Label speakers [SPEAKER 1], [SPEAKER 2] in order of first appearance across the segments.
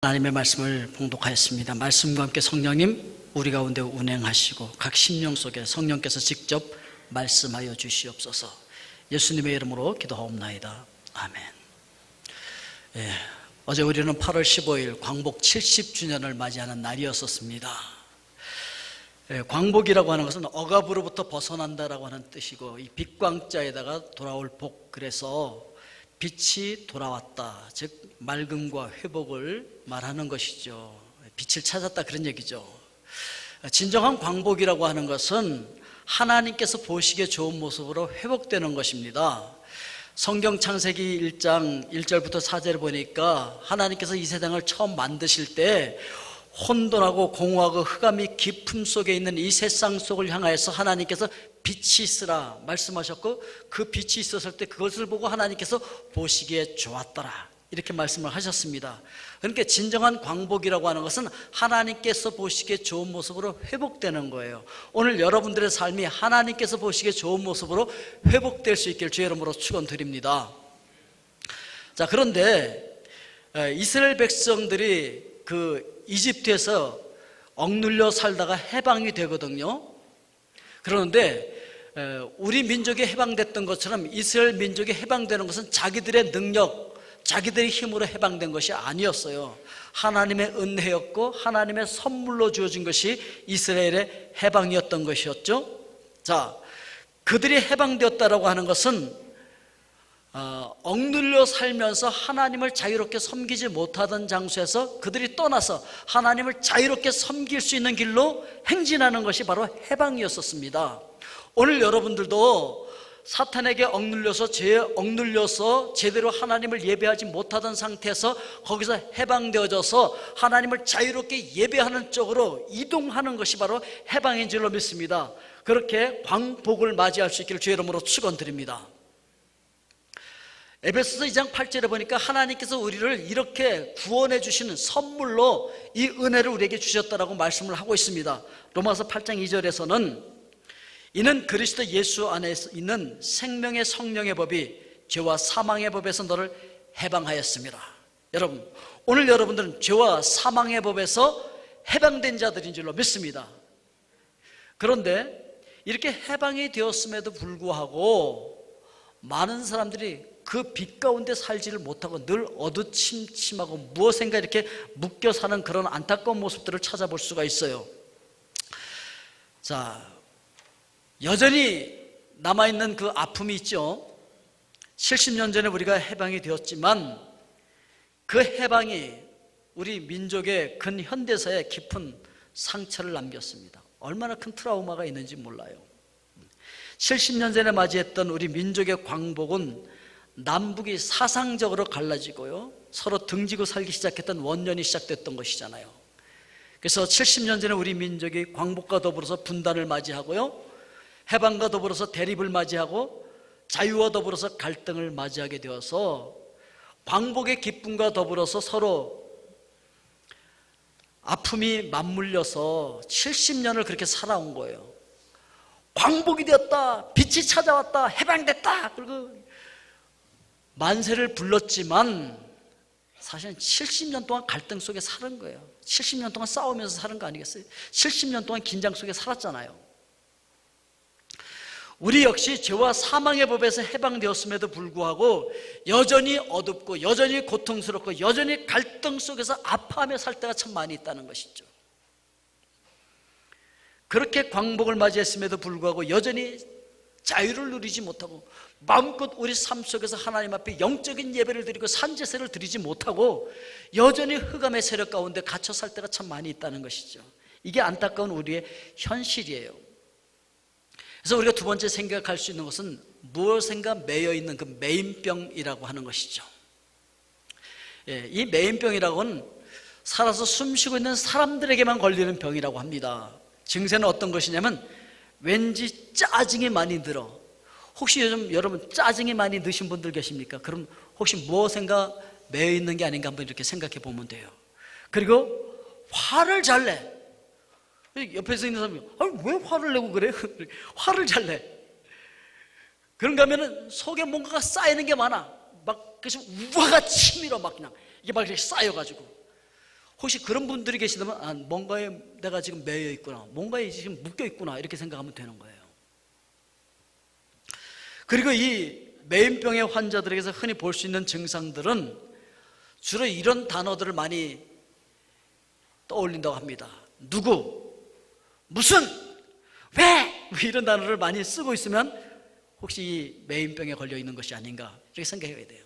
[SPEAKER 1] 하나님의 말씀을 봉독하였습니다. 말씀과 함께 성령님 우리 가운데 운행하시고 각 심령 속에 성령께서 직접 말씀하여 주시옵소서. 예수님의 이름으로 기도하옵나이다. 아멘. 어제 우리는 8월 15일 광복 70주년을 맞이하는 날이었었습니다. 광복이라고 하는 것은 억압으로부터 벗어난다라고 하는 뜻이고, 이 빛광자에다가 돌아올 복, 그래서 빛이 돌아왔다, 즉 맑음과 회복을 말하는 것이죠. 빛을 찾았다, 그런 얘기죠. 진정한 광복이라고 하는 것은 하나님께서 보시기에 좋은 모습으로 회복되는 것입니다. 성경 창세기 1장 1절부터 4절을 보니까 하나님께서 이 세상을 처음 만드실 때 혼돈하고 공허하고 흑암이 깊음 속에 있는 이 세상 속을 향하여서 하나님께서 빛이 있으라 말씀하셨고, 그 빛이 있었을 때 그것을 보고 하나님께서 보시기에 좋았더라, 이렇게 말씀을 하셨습니다. 그러니까 진정한 광복이라고 하는 것은 하나님께서 보시기에 좋은 모습으로 회복되는 거예요. 오늘 여러분들의 삶이 하나님께서 보시기에 좋은 모습으로 회복될 수 있기를 주의 이름으로 축원드립니다. 자, 그런데 이스라엘 백성들이 그 이집트에서 억눌려 살다가 해방이 되거든요. 그런데 우리 민족이 해방됐던 것처럼 이스라엘 민족이 해방되는 것은 자기들의 능력, 자기들의 힘으로 해방된 것이 아니었어요. 하나님의 은혜였고 하나님의 선물로 주어진 것이 이스라엘의 해방이었던 것이었죠. 자, 그들이 해방되었다라고 하는 것은 억눌려 살면서 하나님을 자유롭게 섬기지 못하던 장소에서 그들이 떠나서 하나님을 자유롭게 섬길 수 있는 길로 행진하는 것이 바로 해방이었었습니다. 오늘 여러분들도 사탄에게 억눌려서, 죄에 억눌려서 제대로 하나님을 예배하지 못하던 상태에서 거기서 해방되어져서 하나님을 자유롭게 예배하는 쪽으로 이동하는 것이 바로 해방인 줄로 믿습니다. 그렇게 광복을 맞이할 수 있기를 주의 이름으로 축원드립니다. 에베소서 2장 8절에 보니까 하나님께서 우리를 이렇게 구원해 주시는 선물로 이 은혜를 우리에게 주셨다라고 말씀을 하고 있습니다. 로마서 8장 2절에서는 이는 그리스도 예수 안에 있는 생명의 성령의 법이 죄와 사망의 법에서 너를 해방하였습니다. 여러분, 오늘 여러분들은 죄와 사망의 법에서 해방된 자들인 줄로 믿습니다. 그런데 이렇게 해방이 되었음에도 불구하고 많은 사람들이 그 빛 가운데 살지를 못하고 늘 어두침침하고 무엇인가 이렇게 묶여 사는 그런 안타까운 모습들을 찾아볼 수가 있어요. 자, 여전히 남아있는 그 아픔이 있죠. 70년 전에 우리가 해방이 되었지만 그 해방이 우리 민족의 근현대사에 깊은 상처를 남겼습니다. 얼마나 큰 트라우마가 있는지 몰라요. 70년 전에 맞이했던 우리 민족의 광복은 남북이 사상적으로 갈라지고요, 서로 등지고 살기 시작했던 원년이 시작됐던 것이잖아요. 그래서 70년 전에 우리 민족이 광복과 더불어서 분단을 맞이하고요, 해방과 더불어서 대립을 맞이하고 자유와 더불어서 갈등을 맞이하게 되어서 광복의 기쁨과 더불어서 서로 아픔이 맞물려서 70년을 그렇게 살아온 거예요. 광복이 되었다, 빛이 찾아왔다, 해방됐다, 그리고 만세를 불렀지만 사실은 70년 동안 갈등 속에 사는 거예요. 70년 동안 싸우면서 사는 거 아니겠어요? 70년 동안 긴장 속에 살았잖아요. 우리 역시 죄와 사망의 법에서 해방되었음에도 불구하고 여전히 어둡고 여전히 고통스럽고 여전히 갈등 속에서 아파하며 살 때가 참 많이 있다는 것이죠. 그렇게 광복을 맞이했음에도 불구하고 여전히 자유를 누리지 못하고 마음껏 우리 삶 속에서 하나님 앞에 영적인 예배를 드리고 산제세를 드리지 못하고 여전히 흑암의 세력 가운데 갇혀 살 때가 참 많이 있다는 것이죠. 이게 안타까운 우리의 현실이에요. 그래서 우리가 두 번째 생각할 수 있는 것은 무엇인가 매여있는 그 매인병이라고 하는 것이죠. 이 매인병이라고는 살아서 숨쉬고 있는 사람들에게만 걸리는 병이라고 합니다. 증세는 어떤 것이냐면 왠지 짜증이 많이 들어. 혹시 요즘 여러분 짜증이 많이 드신 분들 계십니까? 그럼 혹시 무엇인가 매여있는 게 아닌가 한번 이렇게 생각해 보면 돼요. 그리고 화를 잘 내. 옆에서 있는 사람이 왜 화를 내고 그래? 화를 잘 내. 그런가 하면은 속에 뭔가가 쌓이는 게 많아. 막 그래서 우화가 치밀어 막 그냥 이게 막 이렇게 쌓여가지고 혹시 그런 분들이 계시다면 뭔가에 내가 지금 매여 있구나, 뭔가에 지금 묶여 있구나, 이렇게 생각하면 되는 거예요. 그리고 이 매인병의 환자들에게서 흔히 볼 수 있는 증상들은 주로 이런 단어들을 많이 떠올린다고 합니다. 누구, 무슨, 왜, 이런 단어를 많이 쓰고 있으면 혹시 이 매인병에 걸려 있는 것이 아닌가 이렇게 생각해야 돼요.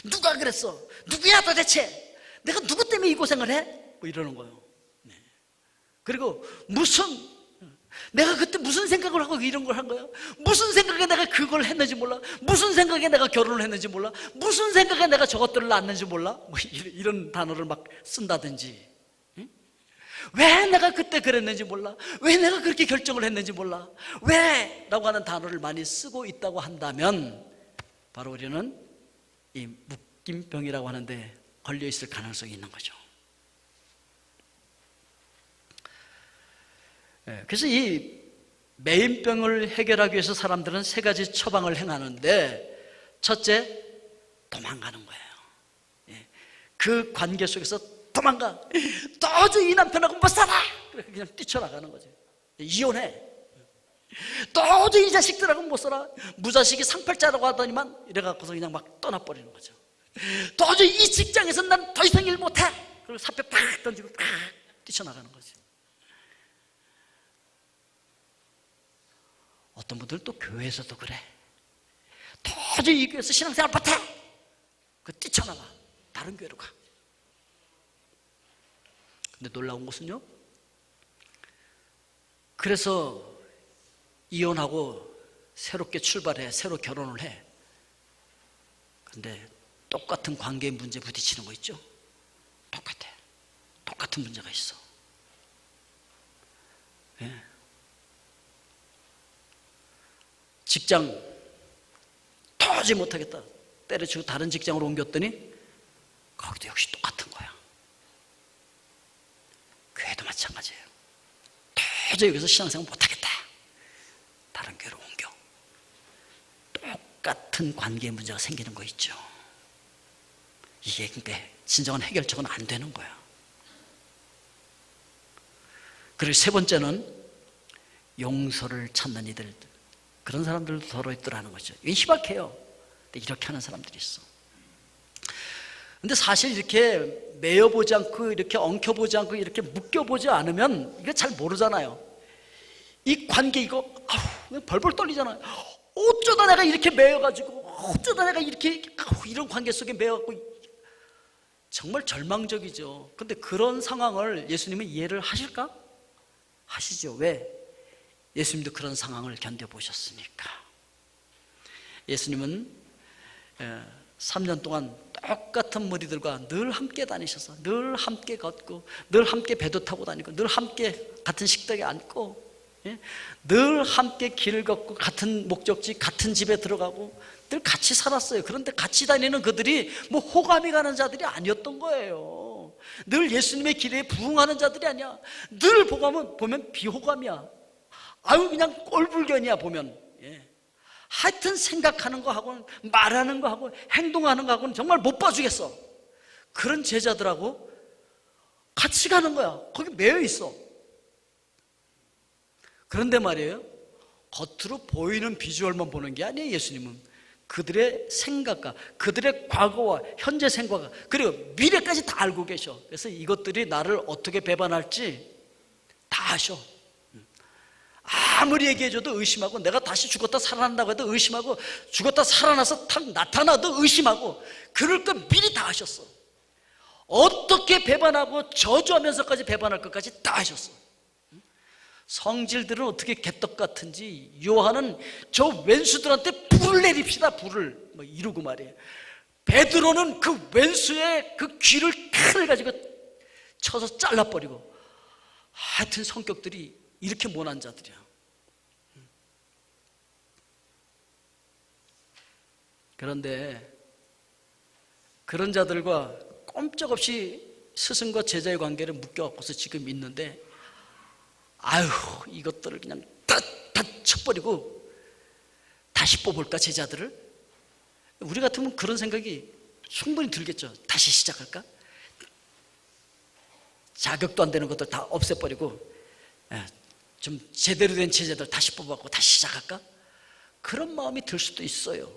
[SPEAKER 1] 누가 그랬어? 누구야 도대체? 내가 누구 때문에 이 고생을 해? 뭐 이러는 거예요. 네. 그리고 무슨, 내가 그때 무슨 생각을 하고 이런 걸 한 거야? 무슨 생각에 내가 그걸 했는지 몰라? 무슨 생각에 내가 결혼을 했는지 몰라? 무슨 생각에 내가 저것들을 낳았는지 몰라? 뭐 이런 단어를 막 쓴다든지, 왜 내가 그때 그랬는지 몰라? 왜 내가 그렇게 결정을 했는지 몰라? 왜? 라고 하는 단어를 많이 쓰고 있다고 한다면 바로 우리는 이 묶임병이라고 하는데 걸려 있을 가능성이 있는 거죠. 그래서 이 매인병을 해결하기 위해서 사람들은 세 가지 처방을 행하는데, 첫째, 도망가는 거예요. 그 관계 속에서 도망가. 도저히 이 남편하고 못 살아. 그냥 뛰쳐나가는 거죠. 이혼해. 도저히 이 자식들하고 못 살아. 무자식이 상팔자라고 하더니만 이래갖고서 그냥 막 떠나버리는 거죠. 도저히 이 직장에서 난 더 이상 일 못해. 그리고 사표 팍 던지고 팍 뛰쳐나가는 거죠. 어떤 분들은 또 교회에서도 그래. 도저히 이 교회에서 신앙생활 못해. 그 뛰쳐나가. 다른 교회로 가. 근데 놀라운 것은요, 그래서 이혼하고 새롭게 출발해, 새로 결혼을 해. 근데 똑같은 관계의 문제 부딪히는 거 있죠? 똑같아. 똑같은 문제가 있어. 예. 직장 도저히 못하겠다, 때려치고 다른 직장으로 옮겼더니 거기도 역시 똑같은 거야. 교회도 마찬가지예요. 도저히 여기서 신앙생활 못하겠다, 다른 교회로 옮겨. 똑같은 관계의 문제가 생기는 거 있죠. 이게 근데 진정한 해결책은 안 되는 거야. 그리고 세 번째는 용서를 찾는 이들, 그런 사람들도 더러 있더라는 거죠. 이게 희박해요. 근데 이렇게 하는 사람들이 있어. 근데 사실 이렇게 매여보지 않고, 이렇게 엉켜보지 않고, 이렇게 묶여보지 않으면 이거 잘 모르잖아요. 이 관계 이거 그냥 벌벌 떨리잖아요. 어쩌다 내가 이렇게 매여가지고, 어쩌다 내가 이렇게 이런 관계 속에 매여갖고, 정말 절망적이죠. 근데 그런 상황을 예수님은 이해를 하실까? 하시죠. 왜? 예수님도 그런 상황을 견뎌보셨으니까. 예수님은 3년 동안 똑같은 무리들과 늘 함께 다니셔서 늘 함께 걷고, 늘 함께 배도 타고 다니고, 늘 함께 같은 식탁에 앉고, 늘 함께 길을 걷고, 같은 목적지, 같은 집에 들어가고, 늘 같이 살았어요. 그런데 같이 다니는 그들이 뭐 호감이 가는 자들이 아니었던 거예요. 늘 예수님의 길에 부응하는 자들이 아니야. 늘 보면 비호감이야. 아유 그냥 꼴불견이야 보면. 하여튼 생각하는 거 하고는, 말하는 거 하고, 행동하는 거 하고는 정말 못 봐주겠어. 그런 제자들하고 같이 가는 거야. 거기 매여 있어. 그런데 말이에요, 겉으로 보이는 비주얼만 보는 게 아니에요. 예수님은 그들의 생각과 그들의 과거와 현재 생각과 그리고 미래까지 다 알고 계셔. 그래서 이것들이 나를 어떻게 배반할지 다 아셔. 아무리 얘기해줘도 의심하고, 내가 다시 죽었다 살아난다고 해도 의심하고, 죽었다 살아나서 탁 나타나도 의심하고, 그럴 거 미리 다 아셨어. 어떻게 배반하고 저주하면서까지 배반할 것까지 다 아셨어. 성질들은 어떻게 개떡 같은지 요한은 저 왼수들한테 불을 내립시다, 불을 뭐 이러고 말이에요. 베드로는 그 왼수의 그 귀를 칼을 가지고 쳐서 잘라버리고, 하여튼 성격들이 이렇게 모난 자들이야. 그런데 그런 자들과 꼼짝없이 스승과 제자의 관계를 묶여갖고서 지금 있는데, 아유 이것들을 그냥 다 쳐버리고 다시 뽑을까 제자들을? 우리 같으면 그런 생각이 충분히 들겠죠. 다시 시작할까? 자격도 안 되는 것들 다 없애버리고 좀 제대로 된 제자들 다시 뽑아갖고 다시 시작할까? 그런 마음이 들 수도 있어요.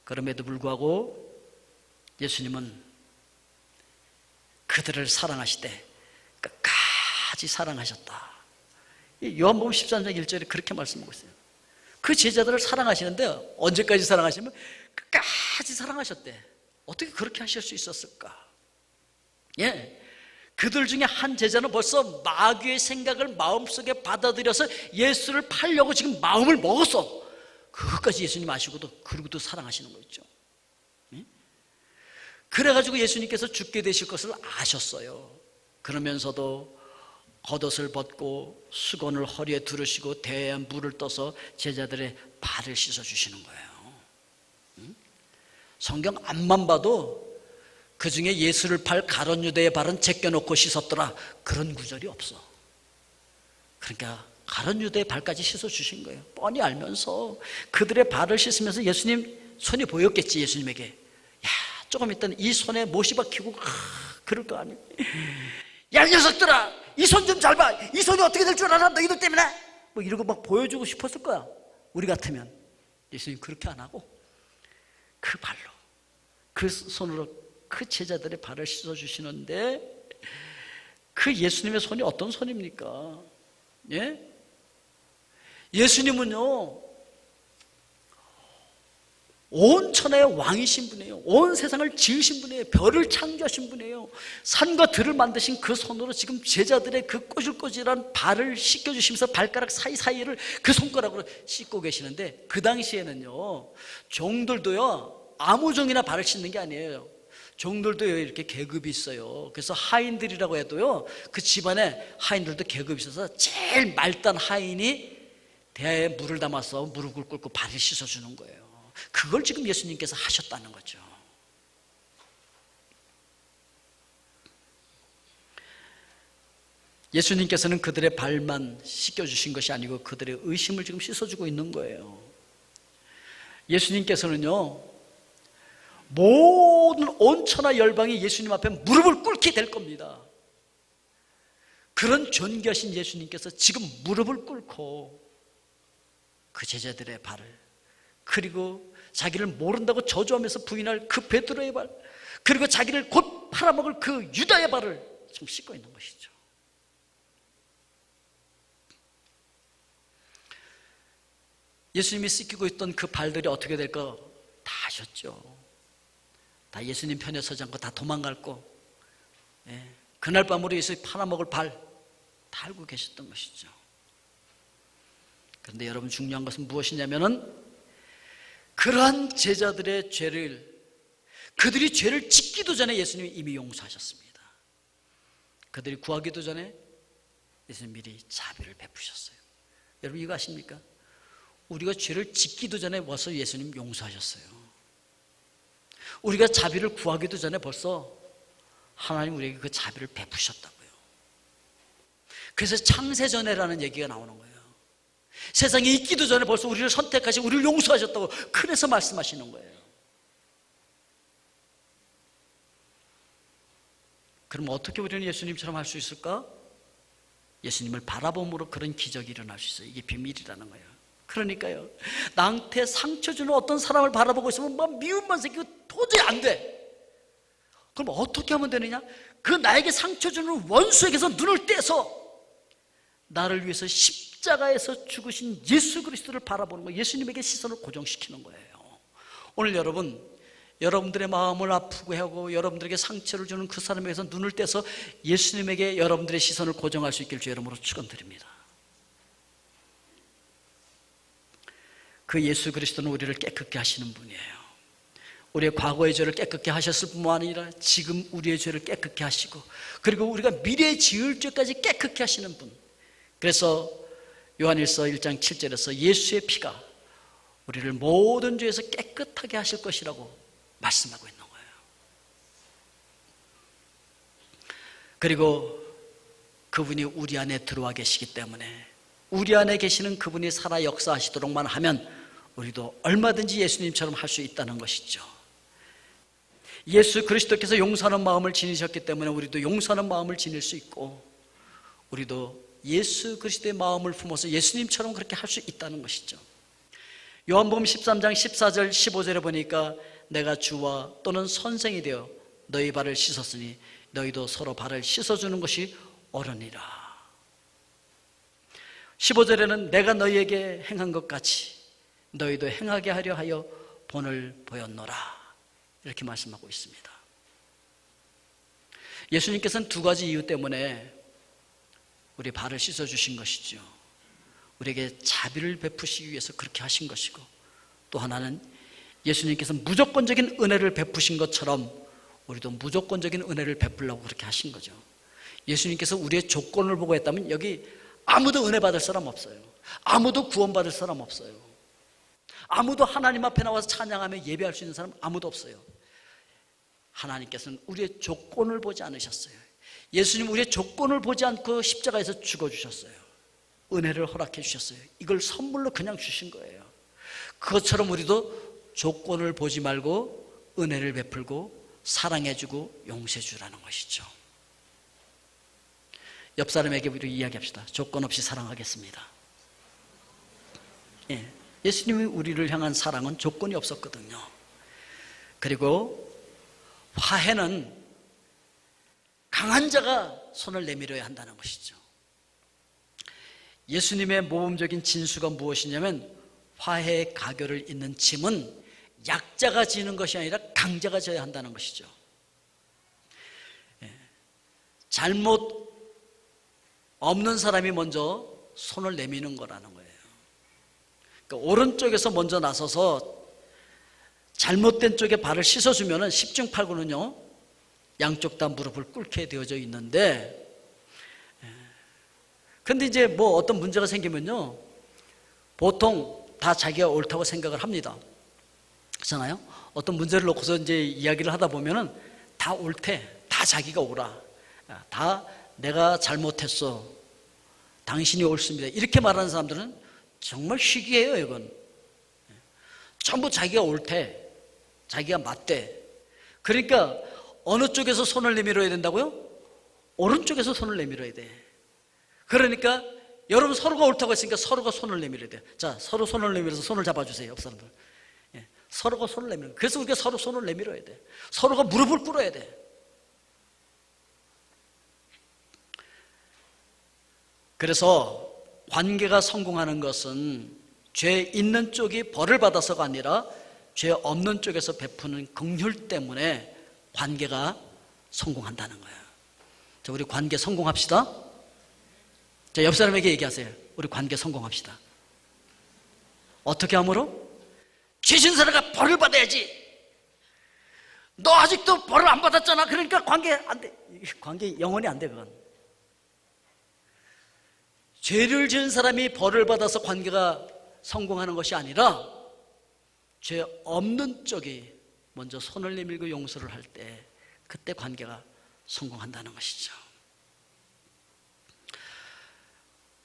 [SPEAKER 1] 그럼에도 불구하고 예수님은 그들을 사랑하시되 끝까지 사랑하셨다. 요한복음 13장 1절에 그렇게 말씀하고 있어요. 그 제자들을 사랑하시는데 언제까지 사랑하시면 끝까지 사랑하셨대. 어떻게 그렇게 하실 수 있었을까? 예, 그들 중에 한 제자는 벌써 마귀의 생각을 마음속에 받아들여서 예수를 팔려고 지금 마음을 먹었어. 그것까지 예수님 아시고도 그러고도 사랑하시는 거 있죠. 예? 그래가지고 예수님께서 죽게 되실 것을 아셨어요. 그러면서도 겉옷을 벗고 수건을 허리에 두르시고 대야에 물을 떠서 제자들의 발을 씻어주시는 거예요. 성경 앞만 봐도 그 중에 예수를 팔 가룟 유다의 발은 제껴놓고 씻었더라, 그런 구절이 없어. 그러니까 가룟 유다의 발까지 씻어주신 거예요. 뻔히 알면서 그들의 발을 씻으면서 예수님 손이 보였겠지. 예수님에게 야, 조금 있다는 이 손에 못이 박히고 그럴 거 아니에요. 야, 이 녀석들아, 이 손 좀 잘 봐. 이 손이 어떻게 될 줄 알아? 너희들 때문에. 뭐 이러고 막 보여주고 싶었을 거야. 우리 같으면. 예수님 그렇게 안 하고 그 발로, 그 손으로 그 제자들의 발을 씻어주시는데, 그 예수님의 손이 어떤 손입니까? 예? 예수님은요, 온 천하의 왕이신 분이에요. 온 세상을 지으신 분이에요. 별을 창조하신 분이에요. 산과 들을 만드신 그 손으로 지금 제자들의 그 꼬질꼬질한 발을 씻겨주시면서 발가락 사이사이를 그 손가락으로 씻고 계시는데, 그 당시에는요, 종들도요 아무 종이나 발을 씻는 게 아니에요. 종들도 이렇게 계급이 있어요. 그래서 하인들이라고 해도요, 그 집안에 하인들도 계급이 있어서 제일 말단 하인이 대야에 물을 담아서 무릎을 꿇고 발을 씻어주는 거예요. 그걸 지금 예수님께서 하셨다는 거죠. 예수님께서는 그들의 발만 씻겨주신 것이 아니고 그들의 의심을 지금 씻어주고 있는 거예요. 예수님께서는요, 모든 온 천하 열방이 예수님 앞에 무릎을 꿇게 될 겁니다. 그런 존귀하신 예수님께서 지금 무릎을 꿇고 그 제자들의 발을, 그리고 자기를 모른다고 저주하면서 부인할 그 베드로의 발, 그리고 자기를 곧 팔아먹을 그 유다의 발을 지금 씻고 있는 것이죠. 예수님이 씻기고 있던 그 발들이 어떻게 될까 다 아셨죠. 다 예수님 편에 서지 않고 다 도망갈 거, 그날 밤으로 예수님 팔아먹을 발 다 알고 계셨던 것이죠. 그런데 여러분, 중요한 것은 무엇이냐면은, 그러한 제자들의 죄를, 그들이 죄를 짓기도 전에 예수님이 이미 용서하셨습니다. 그들이 구하기도 전에 예수님 미리 자비를 베푸셨어요. 여러분 이거 아십니까? 우리가 죄를 짓기도 전에 와서 예수님 용서하셨어요. 우리가 자비를 구하기도 전에 벌써 하나님 우리에게 그 자비를 베푸셨다고요. 그래서 창세전에라는 얘기가 나오는 거예요. 세상에 있기도 전에 벌써 우리를 선택하시고 우리를 용서하셨다고, 그래서 말씀하시는 거예요. 그럼 어떻게 우리는 예수님처럼 할 수 있을까? 예수님을 바라봄으로 그런 기적이 일어날 수 있어요. 이게 비밀이라는 거예요. 그러니까요, 나한테 상처 주는 어떤 사람을 바라보고 있으면 막 미움만 생기고 도저히 안 돼. 그럼 어떻게 하면 되느냐? 그 나에게 상처 주는 원수에게서 눈을 떼서 나를 위해서 십자가에서 죽으신 예수 그리스도를 바라보는 거예요. 예수님에게 시선을 고정시키는 거예요. 오늘 여러분, 여러분들의 마음을 아프게 하고 여러분들에게 상처를 주는 그 사람에게서 눈을 떼서 예수님에게 여러분들의 시선을 고정할 수 있기를 주 이름으로 축원드립니다. 그 예수 그리스도는 우리를 깨끗게 하시는 분이에요. 우리의 과거의 죄를 깨끗게 하셨을 뿐만 아니라 지금 우리의 죄를 깨끗게 하시고, 그리고 우리가 미래에 지을 죄까지 깨끗게 하시는 분. 그래서 요한일서 1장 7절에서 예수의 피가 우리를 모든 죄에서 깨끗하게 하실 것이라고 말씀하고 있는 거예요. 그리고 그분이 우리 안에 들어와 계시기 때문에, 우리 안에 계시는 그분이 살아 역사하시도록만 하면 우리도 얼마든지 예수님처럼 할 수 있다는 것이죠. 예수 그리스도께서 용서하는 마음을 지니셨기 때문에 우리도 용서하는 마음을 지닐 수 있고, 우리도 예수 그리스도의 마음을 품어서 예수님처럼 그렇게 할 수 있다는 것이죠. 요한복음 13장 14절 15절에 보니까 내가 주와 또는 선생이 되어 너희 발을 씻었으니 너희도 서로 발을 씻어주는 것이 옳으니라. 15절에는 내가 너희에게 행한 것 같이 너희도 행하게 하려 하여 본을 보였노라, 이렇게 말씀하고 있습니다. 예수님께서는 두 가지 이유 때문에 우리 발을 씻어주신 것이죠. 우리에게 자비를 베푸시기 위해서 그렇게 하신 것이고, 또 하나는 예수님께서 무조건적인 은혜를 베푸신 것처럼 우리도 무조건적인 은혜를 베풀려고 그렇게 하신 거죠. 예수님께서 우리의 조건을 보고 했다면 여기 아무도 은혜 받을 사람 없어요. 아무도 구원 받을 사람 없어요. 아무도 하나님 앞에 나와서 찬양하며 예배할 수 있는 사람 아무도 없어요. 하나님께서는 우리의 조건을 보지 않으셨어요. 예수님 우리의 조건을 보지 않고 십자가에서 죽어주셨어요. 은혜를 허락해 주셨어요. 이걸 선물로 그냥 주신 거예요. 그것처럼 우리도 조건을 보지 말고 은혜를 베풀고 사랑해주고 용서해주라는 것이죠. 옆 사람에게 우리 이야기합시다. 조건 없이 사랑하겠습니다. 예수님이 우리를 향한 사랑은 조건이 없었거든요. 그리고 화해는 강한 자가 손을 내밀어야 한다는 것이죠. 예수님의 모범적인 진수가 무엇이냐면, 화해의 가교를 잇는 짐은 약자가 지는 것이 아니라 강자가 져야 한다는 것이죠. 잘못 없는 사람이 먼저 손을 내미는 거라는 거예요. 그러니까 오른쪽에서 먼저 나서서 잘못된 쪽에 발을 씻어주면 10중 8구는요 양쪽 다 무릎을 꿇게 되어져 있는데, 근데 이제 뭐 어떤 문제가 생기면요 보통 다 자기가 옳다고 생각을 합니다. 그렇잖아요? 어떤 문제를 놓고서 이제 이야기를 하다 보면은 다 옳대, 다 자기가 옳아, 다 내가 잘못했어, 당신이 옳습니다, 이렇게 말하는 사람들은 정말 희귀해요. 이건 전부 자기가 옳대, 자기가 맞대. 그러니까 어느 쪽에서 손을 내밀어야 된다고요? 오른쪽에서 손을 내밀어야 돼. 그러니까 여러분 서로가 옳다고 했으니까 서로가 손을 내밀어야 돼. 자, 서로 손을 내밀어서 손을 잡아주세요. 옆 사람들. 서로가 손을 내밀어. 그래서 우리가 서로 손을 내밀어야 돼. 서로가 무릎을 꿇어야 돼. 그래서 관계가 성공하는 것은 죄 있는 쪽이 벌을 받아서가 아니라 죄 없는 쪽에서 베푸는 긍휼 때문에 관계가 성공한다는 거예요. 자, 우리 관계 성공합시다. 자, 옆 사람에게 얘기하세요. 우리 관계 성공합시다. 어떻게 함으로? 죄진 사람가 벌을 받아야지. 너 아직도 벌을 안 받았잖아. 그러니까 관계 안 돼. 관계 영원히 안 돼. 그건 죄를 지은 사람이 벌을 받아서 관계가 성공하는 것이 아니라 죄 없는 쪽이 먼저 손을 내밀고 용서를 할 때, 그때 관계가 성공한다는 것이죠.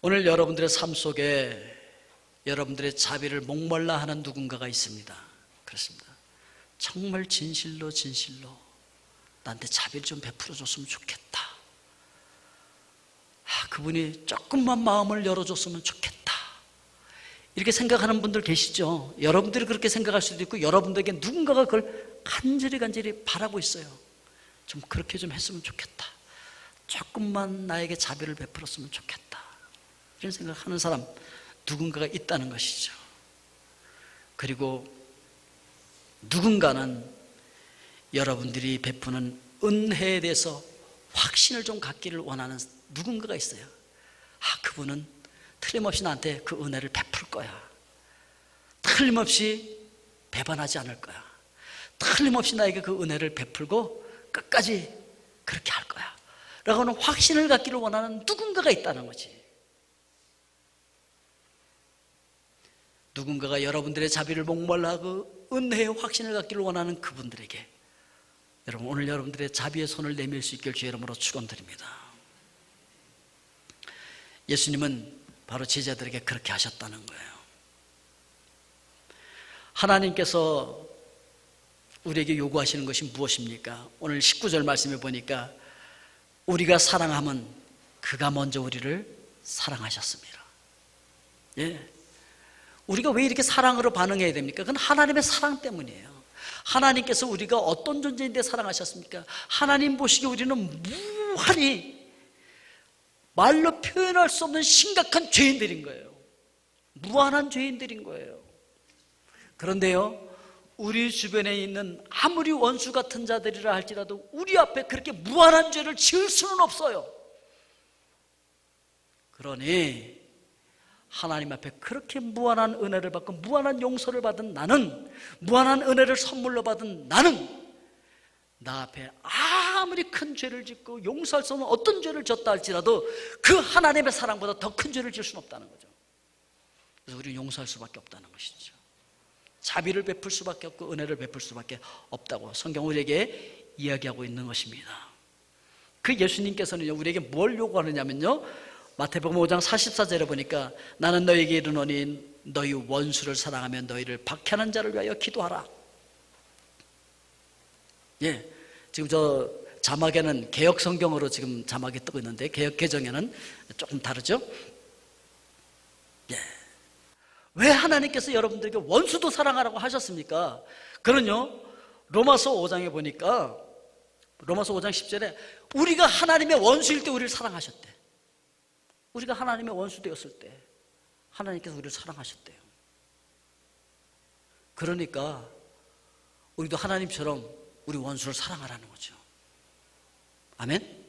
[SPEAKER 1] 오늘 여러분들의 삶 속에 여러분들의 자비를 목말라 하는 누군가가 있습니다. 그렇습니다. 정말 진실로 나한테 자비를 좀 베풀어 줬으면 좋겠다. 그분이 조금만 마음을 열어줬으면 좋겠다. 이렇게 생각하는 분들 계시죠? 여러분들이 그렇게 생각할 수도 있고, 여러분들에게 누군가가 그걸 간절히 바라고 있어요. 좀 그렇게 좀 했으면 좋겠다. 조금만 나에게 자비를 베풀었으면 좋겠다. 이런 생각하는 사람 누군가가 있다는 것이죠. 그리고 누군가는 여러분들이 베푸는 은혜에 대해서 확신을 좀 갖기를 원하는 누군가가 있어요. 그분은 틀림없이 나한테 그 은혜를 베풀 거야. 틀림없이 배반하지 않을 거야. 틀림없이 나에게 그 은혜를 베풀고 끝까지 그렇게 할 거야 라고는 확신을 갖기를 원하는 누군가가 있다는 거지. 누군가가 여러분들의 자비를 목말라하고 은혜의 확신을 갖기를 원하는 그분들에게 여러분, 오늘 여러분들의 자비의 손을 내밀 수 있길 주의 이름으로 축원드립니다. 예수님은 바로 제자들에게 그렇게 하셨다는 거예요. 하나님께서 우리에게 요구하시는 것이 무엇입니까? 오늘 19절 말씀에 보니까 우리가 사랑하면 그가 먼저 우리를 사랑하셨습니다. 예. 우리가 왜 이렇게 사랑으로 반응해야 됩니까? 그건 하나님의 사랑 때문이에요. 하나님께서 우리가 어떤 존재인데 사랑하셨습니까? 하나님 보시기에 우리는 무한히 말로 표현할 수 없는 심각한 죄인들인 거예요. 무한한 죄인들인 거예요. 그런데요, 우리 주변에 있는 아무리 원수 같은 자들이라 할지라도 우리 앞에 그렇게 무한한 죄를 지을 수는 없어요. 그러니 하나님 앞에 그렇게 무한한 은혜를 받고 무한한 용서를 받은 나는, 무한한 은혜를 선물로 받은 나는 나 앞에 아무리 큰 죄를 짓고 용서할 수 없는 어떤 죄를 졌다 할지라도 그 하나님의 사랑보다 더 큰 죄를 지을 수는 없다는 거죠. 그래서 우리는 용서할 수밖에 없다는 것이죠. 자비를 베풀 수밖에 없고 은혜를 베풀 수밖에 없다고 성경 우리에게 이야기하고 있는 것입니다. 그 예수님께서는 우리에게 뭘 요구하느냐면요, 마태복음 5장 44절에 보니까 나는 너희에게 이르노니 너희 원수를 사랑하며 너희를 박해하는 자를 위하여 기도하라. 예, 지금 저 자막에는 개역 성경으로 지금 자막이 뜨고 있는데 개역 개정에는 조금 다르죠? 예. 왜 하나님께서 여러분들에게 원수도 사랑하라고 하셨습니까? 그는요, 로마서 5장에 보니까 로마서 5장 10절에 우리가 하나님의 원수일 때 우리를 사랑하셨대. 우리가 하나님의 원수 되었을 때 하나님께서 우리를 사랑하셨대요. 그러니까 우리도 하나님처럼 우리 원수를 사랑하라는 거죠. 아멘?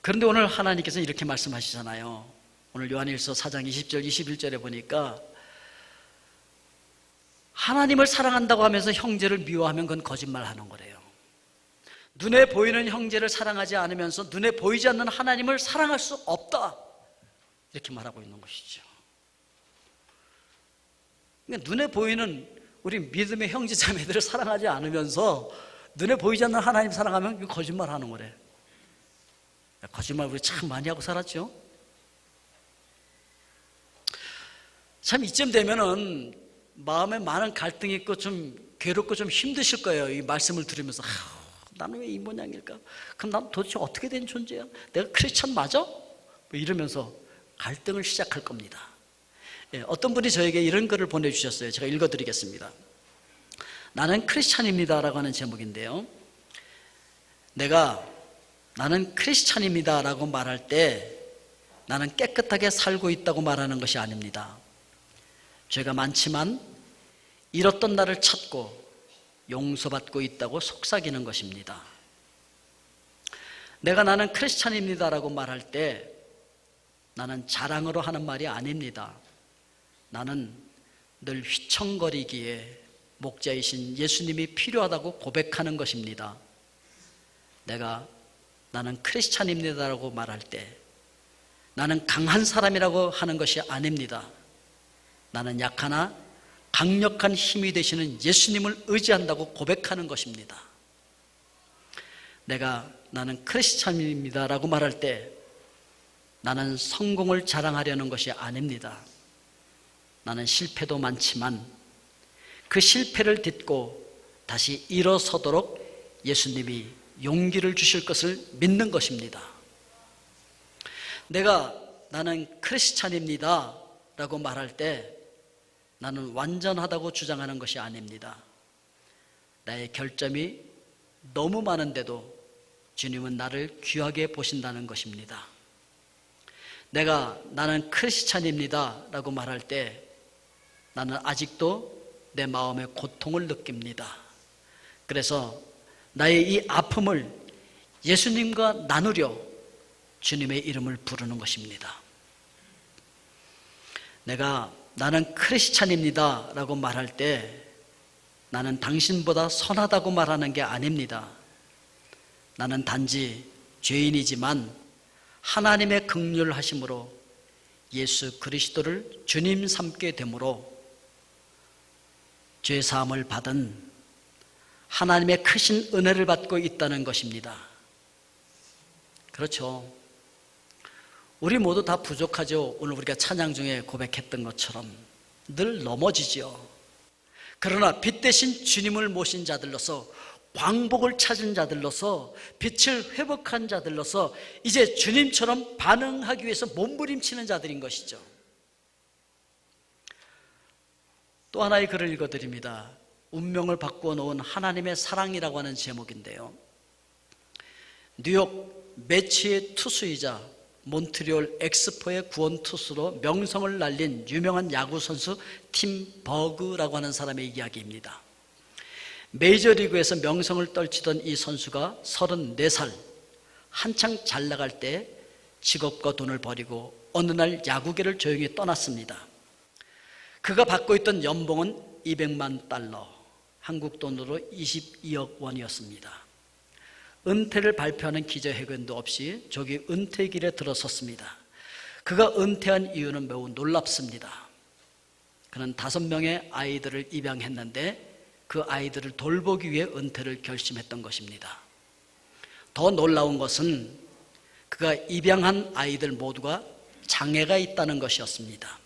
[SPEAKER 1] 그런데 오늘 하나님께서는 이렇게 말씀하시잖아요. 오늘 요한일서 4장 20절 21절에 보니까 하나님을 사랑한다고 하면서 형제를 미워하면 그건 거짓말하는 거래요. 눈에 보이는 형제를 사랑하지 않으면서 눈에 보이지 않는 하나님을 사랑할 수 없다, 이렇게 말하고 있는 것이죠. 그러니까 눈에 보이는 우리 믿음의 형제 자매들을 사랑하지 않으면서 눈에 보이지 않는 하나님 사랑하면 이거 거짓말하는 거래. 거짓말 우리 참 많이 하고 살았죠. 참 이쯤 되면은 마음에 많은 갈등이 있고 좀 괴롭고 좀 힘드실 거예요. 이 말씀을 들으면서 나는 왜 이 모양일까? 그럼 난 도대체 어떻게 된 존재야? 내가 크리스찬 맞아? 뭐 이러면서 갈등을 시작할 겁니다. 예, 어떤 분이 저에게 이런 글을 보내주셨어요. 제가 읽어드리겠습니다. 나는 크리스찬입니다 라고 하는 제목인데요, 나는 크리스찬입니다 라고 말할 때 나는 깨끗하게 살고 있다고 말하는 것이 아닙니다. 죄가 많지만 잃었던 나를 찾고 용서받고 있다고 속삭이는 것입니다. 나는 크리스찬입니다 라고 말할 때 나는 자랑으로 하는 말이 아닙니다. 나는 늘 휘청거리기에 목자이신 예수님이 필요하다고 고백하는 것입니다. 나는 크리스찬입니다 라고 말할 때 나는 강한 사람이라고 하는 것이 아닙니다. 나는 약하나 강력한 힘이 되시는 예수님을 의지한다고 고백하는 것입니다. 나는 크리스찬입니다 라고 말할 때 나는 성공을 자랑하려는 것이 아닙니다. 나는 실패도 많지만 그 실패를 딛고 다시 일어서도록 예수님이 용기를 주실 것을 믿는 것입니다. 나는 크리스찬입니다 라고 말할 때 나는 완전하다고 주장하는 것이 아닙니다. 나의 결점이 너무 많은데도 주님은 나를 귀하게 보신다는 것입니다. 나는 크리스찬입니다 라고 말할 때 나는 아직도 내 마음의 고통을 느낍니다. 그래서 나의 이 아픔을 예수님과 나누려 주님의 이름을 부르는 것입니다. 나는 크리스찬입니다 라고 말할 때 나는 당신보다 선하다고 말하는 게 아닙니다. 나는 단지 죄인이지만 하나님의 긍휼하심으로 예수 그리스도를 주님 삼게 되므로 죄사함을 받은 하나님의 크신 은혜를 받고 있다는 것입니다. 그렇죠. 우리 모두 다 부족하죠. 오늘 우리가 찬양 중에 고백했던 것처럼 늘 넘어지죠. 그러나 빛 대신 주님을 모신 자들로서, 광복을 찾은 자들로서, 빛을 회복한 자들로서 이제 주님처럼 반응하기 위해서 몸부림치는 자들인 것이죠. 또 하나의 글을 읽어드립니다. 운명을 바꾸어 놓은 하나님의 사랑이라고 하는 제목인데요, 뉴욕 매치의 투수이자 몬트리올 엑스포의 구원 투수로 명성을 날린 유명한 야구 선수 팀 버그라고 하는 사람의 이야기입니다. 메이저리그에서 명성을 떨치던 이 선수가 34살, 한창 잘 나갈 때 직업과 돈을 버리고 어느 날 야구계를 조용히 떠났습니다. 그가 받고 있던 연봉은 200만 달러, 한국 돈으로 22억 원이었습니다. 은퇴를 발표하는 기자회견도 없이 조기 은퇴길에 들어섰습니다. 그가 은퇴한 이유는 매우 놀랍습니다. 그는 5명의 아이들을 입양했는데 그 아이들을 돌보기 위해 은퇴를 결심했던 것입니다. 더 놀라운 것은 그가 입양한 아이들 모두가 장애가 있다는 것이었습니다.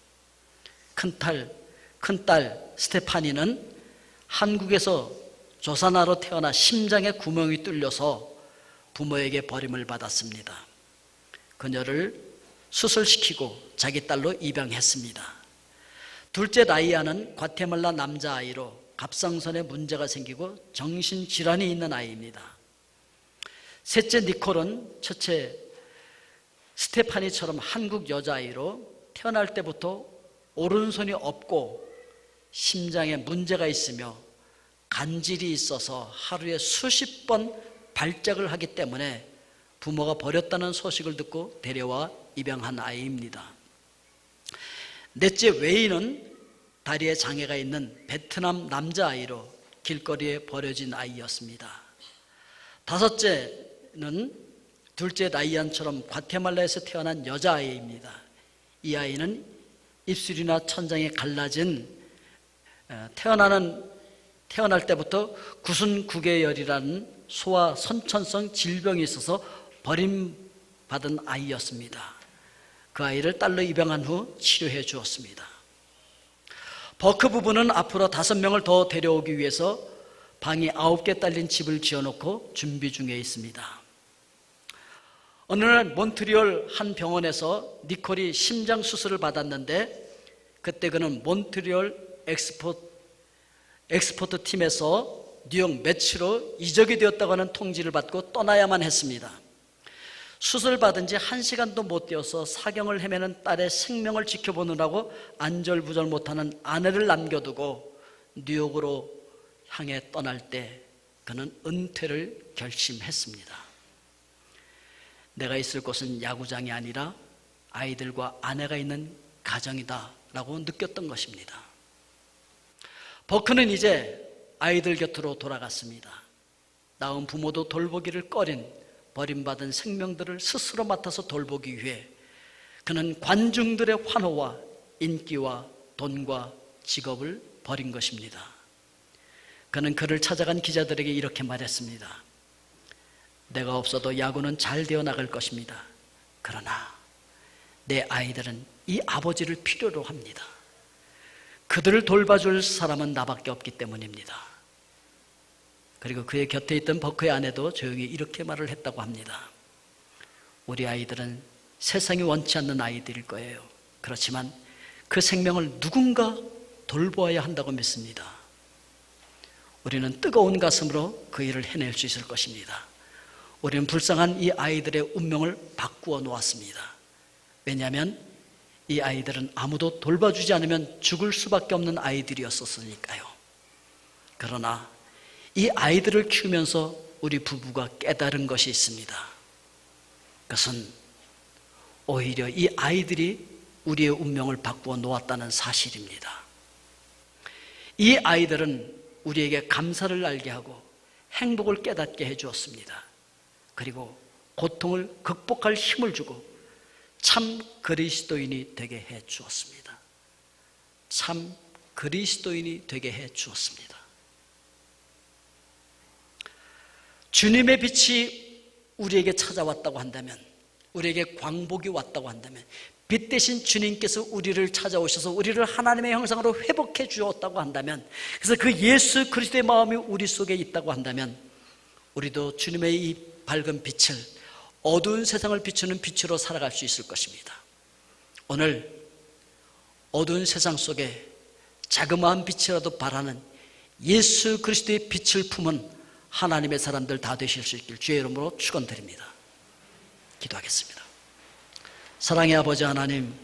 [SPEAKER 1] 큰딸 스테파니는 한국에서 조산아로 태어나 심장에 구멍이 뚫려서 부모에게 버림을 받았습니다. 그녀를 수술시키고 자기 딸로 입양했습니다. 둘째 라이아는 과테말라 남자아이로 갑상선에 문제가 생기고 정신질환이 있는 아이입니다. 셋째 니콜은 첫째 스테파니처럼 한국 여자아이로 태어날 때부터 오른손이 없고 심장에 문제가 있으며 간질이 있어서 하루에 수십 번 발작을 하기 때문에 부모가 버렸다는 소식을 듣고 데려와 입양한 아이입니다. 넷째 웨이는 다리에 장애가 있는 베트남 남자아이로 길거리에 버려진 아이였습니다. 다섯째는 둘째 라이안처럼 과테말라에서 태어난 여자아이입니다. 이 아이는 입술이나 천장이 갈라진 태어날 때부터 구순구개열이라는 소아 선천성 질병이 있어서 버림받은 아이였습니다. 그 아이를 딸로 입양한 후 치료해 주었습니다. 버크 부부는 앞으로 5명을 더 데려오기 위해서 방이 9개 딸린 집을 지어놓고 준비 중에 있습니다. 어느 날 몬트리올 한 병원에서 니콜이 심장 수술을 받았는데 그때 그는 몬트리올 엑스포트 팀에서 뉴욕 매치로 이적이 되었다고 하는 통지를 받고 떠나야만 했습니다. 수술 받은 지 1시간도 못 되어서 사경을 헤매는 딸의 생명을 지켜보느라고 안절부절 못하는 아내를 남겨두고 뉴욕으로 향해 떠날 때 그는 은퇴를 결심했습니다. 내가 있을 곳은 야구장이 아니라 아이들과 아내가 있는 가정이다 라고 느꼈던 것입니다. 버크는 이제 아이들 곁으로 돌아갔습니다. 낳은 부모도 돌보기를 꺼린 버림받은 생명들을 스스로 맡아서 돌보기 위해 그는 관중들의 환호와 인기와 돈과 직업을 버린 것입니다. 그는 그를 찾아간 기자들에게 이렇게 말했습니다. 내가 없어도 야구는 잘 되어 나갈 것입니다. 그러나 내 아이들은 이 아버지를 필요로 합니다. 그들을 돌봐줄 사람은 나밖에 없기 때문입니다. 그리고 그의 곁에 있던 버크의 아내도 조용히 이렇게 말을 했다고 합니다. 우리 아이들은 세상이 원치 않는 아이들일 거예요. 그렇지만 그 생명을 누군가 돌보아야 한다고 믿습니다. 우리는 뜨거운 가슴으로 그 일을 해낼 수 있을 것입니다. 우리는 불쌍한 이 아이들의 운명을 바꾸어 놓았습니다. 왜냐하면 이 아이들은 아무도 돌봐주지 않으면 죽을 수밖에 없는 아이들이었었으니까요. 그러나 이 아이들을 키우면서 우리 부부가 깨달은 것이 있습니다. 그것은 오히려 이 아이들이 우리의 운명을 바꾸어 놓았다는 사실입니다. 이 아이들은 우리에게 감사를 알게 하고 행복을 깨닫게 해주었습니다. 그리고 고통을 극복할 힘을 주고 참 그리스도인이 되게 해주었습니다. 참 그리스도인이 되게 해주었습니다. 주님의 빛이 우리에게 찾아왔다고 한다면, 우리에게 광복이 왔다고 한다면, 빛 대신 주님께서 우리를 찾아오셔서 우리를 하나님의 형상으로 회복해 주었다고 한다면, 그래서 그 예수 그리스도의 마음이 우리 속에 있다고 한다면, 우리도 주님의 이 밝은 빛을 어두운 세상을 비추는 빛으로 살아갈 수 있을 것입니다. 오늘 어두운 세상 속에 자그마한 빛이라도 발하는 예수 그리스도의 빛을 품은 하나님의 사람들 다 되실 수 있길 주의 이름으로 축원드립니다. 기도하겠습니다. 사랑의 아버지 하나님,